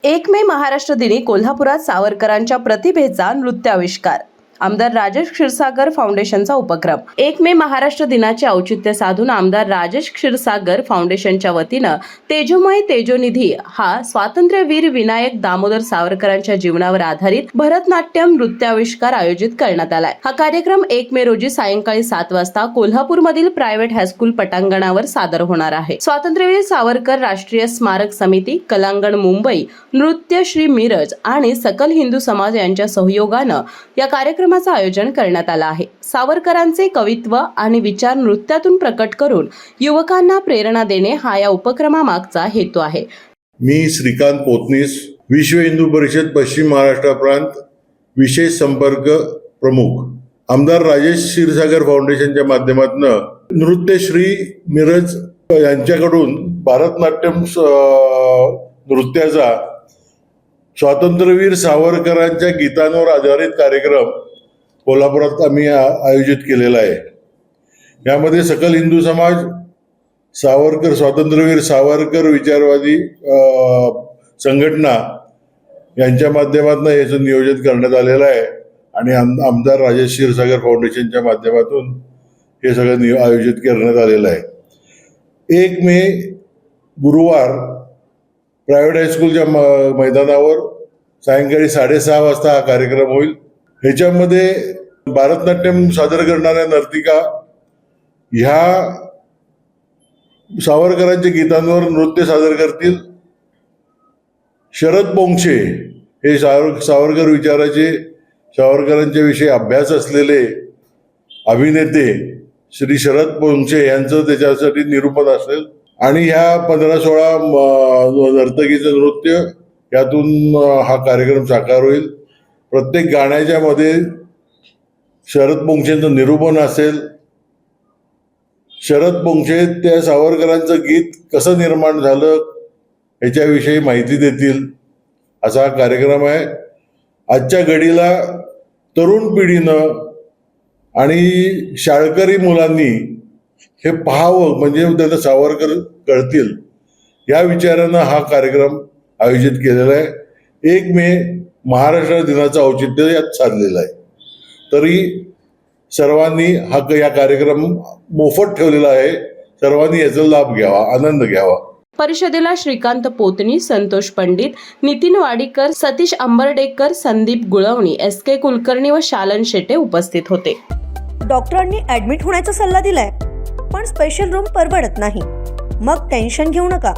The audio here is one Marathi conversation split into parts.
1 मे महाराष्ट्र दिनी कोल्हापुरात सावरकरांच्या प्रतिभेचा नृत्याविष्कार. आमदार राजेश क्षीरसागर फाउंडेशनचा उपक्रम. 1 मे महाराष्ट्र दिनाचे औचित्य साधून आमदार राजेश क्षीरसागर फाउंडेशनच्या वतीनं तेजोमय तेजोनिधी हा स्वातंत्र्यवीर विनायक दामोदर सावरकरांच्या जीवनावर आधारित भरतनाट्यम नृत्याविष्कार आयोजित करण्यात आलाय. हा कार्यक्रम 1 मे रोजी सायंकाळी 7 वाजता कोल्हापूरमधील प्रायव्हेट हायस्कूल पटांगणावर सादर होणार आहे. स्वातंत्र्यवीर सावरकर राष्ट्रीय स्मारक समिती, कलांगण मुंबई, नृत्य श्री मिरज आणि सकल हिंदू समाज यांच्या सहयोगानं या कार्यक्रमाचं आयोजन करण्यात आलं आहे. सावरकरांचे कवित्व आणि विचार नृत्यातून प्रकट करून युवकांना प्रेरणा देणे हा या उपक्रमामागचा हेतू आहे. मी श्रीकांत पोतनीस, विश्व हिंदू परिषद पश्चिम महाराष्ट्र प्रांत विशेष संपर्क प्रमुख. आमदार राजेश क्षीरसागर फाउंडेशनच्या माध्यमातून नृत्यश्री मिरज यांच्याकडून भरतनाट्यम नृत्याचा स्वातंत्र्यवीर सावरकरांच्या गीतांवर आधारित कार्यक्रम कोल्हापुरात आम्ही आयोजित केलेला आहे. यामध्ये सकल हिंदू समाज, स्वातंत्र्यवीर सावरकर विचारवादी संघटना यांच्या माध्यमातून याचं नियोजन करण्यात आलेलं आहे आणि आमदार राजेश क्षीरसागर फाउंडेशनच्या माध्यमातून हे सगळं आयोजित करण्यात आलेलं आहे. 1 मे गुरुवार प्रायव्हेट हायस्कूलच्या मैदानावर सायंकाळी 6:30 वाजता हा कार्यक्रम होईल. ह्याच्यामध्ये भरतनाट्यम सादर करणाऱ्या नर्तिका ह्या सावरकरांच्या गीतांवर नृत्य सादर करतील. शरद पोंक्षे हे सावरकर विचाराचे, सावरकरांच्या विषयी अभ्यास असलेले अभिनेते श्री शरद पोंक्षे यांचं त्याच्यासाठी निरूपण असेल आणि ह्या 15-16 नर्तकीचं नृत्य यातून हा कार्यक्रम साकार होईल. प्रत्येक गाण्याच्या मध्ये शरद पोंक्षेंचं निरूपण असेल. शरद पोंक्षे त्या सावरकरांचं गीत कसं निर्माण झालं याच्याविषयी माहिती देतील असा हा कार्यक्रम आहे. आजच्या घडीला तरुण पिढीनं आणि शाळकरी मुलांनी हे पाहावं, म्हणजे त्यांना सावरकर कळतील या विचारानं हा कार्यक्रम आयोजित केलेला आहे. 1 मे महाराष्ट्र दिनाचं औचित्य यात साधलेलं आहे. तरी सर्वांनी या कार्यक्रम मोफत ठेवलेला आहे. सर्वांनी याचा लाभ घ्यावा, आनंद घ्यावा. परिषदेला श्रीकांत पोतनी, संतोष पंडित, नितीन वाडीकर, सतीश अंबर्डेकर, संदीप गुळवणी, SK कुलकर्णी व शालन शेटे उपस्थित होते. डॉक्टरांनी ऍडमिट होण्याचा सल्ला दिलाय, पण स्पेशल रूम परवडत नाही. मग टेन्शन घेऊ नका.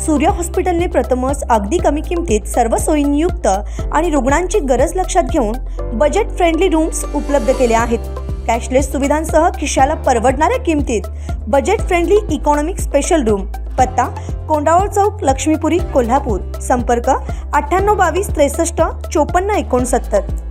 सूर्य हॉस्पिटलने प्रथमच अगदी कमी किमतीत सर्व सोयींयुक्त आणि रुग्णांची गरज लक्षात घेऊन बजेट फ्रेंडली रूम्स उपलब्ध केले आहेत. कॅशलेस सुविधांसह खिशाला परवडणाऱ्या किमतीत budget friendly economic special room. पत्ता कोंडावळ चौक, लक्ष्मीपुरी, कोल्हापूर. संपर्क 9822 63 54 69.